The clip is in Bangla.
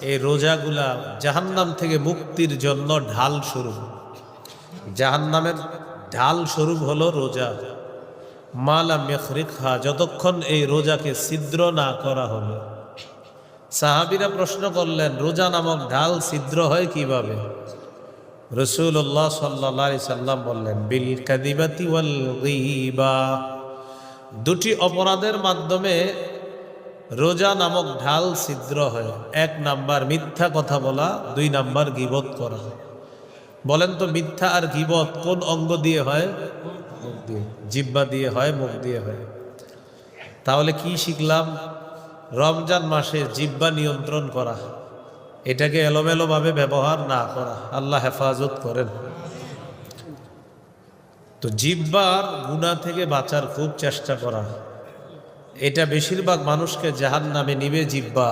এই রোজাগুলা জাহান্নাম থেকে মুক্তির জন্য ঢাল স্বরূপ। জাহান্নামের ঢাল স্বরূপ হলো রোজা। মালাম ইয়াখরিকহা, যতক্ষণ এই রোজাকে ছিদ্র না করা হবে। সাহাবীরা প্রশ্ন করলেন, রোজা নামক ঢাল ছিদ্র হয় কিভাবে? রাসূলুল্লাহ সাল্লাল্লাহু আলাইহি সাল্লাম বললেন, বিল কাযিবাতি ওয়াল গীবা। দুটি অপরাধের মাধ্যমে রোজা নামক ঢাল ছিদ্র হয়। 1 নাম্বার মিথ্যা কথা বলা, 2 নাম্বার গীবত করা। বলেন তো মিথ্যা আর গীবত কোন অঙ্গ দিয়ে হয়? মুখ দিয়ে। জিহ্বা দিয়ে হয়, মুখ দিয়ে হয়। তাহলে কি শিখলাম? রমজান মাসে জিহ্বা নিয়ন্ত্রণ করা, এটাকে এলোমেলোভাবে ব্যবহার না করা। আল্লাহ হেফাজত করেন। তো জিহ্বার গুনাহ থেকে বাঁচার খুব চেষ্টা করা। এটা বেশিরভাগ মানুষকে জাহান্নামে নিবে জিহ্বা।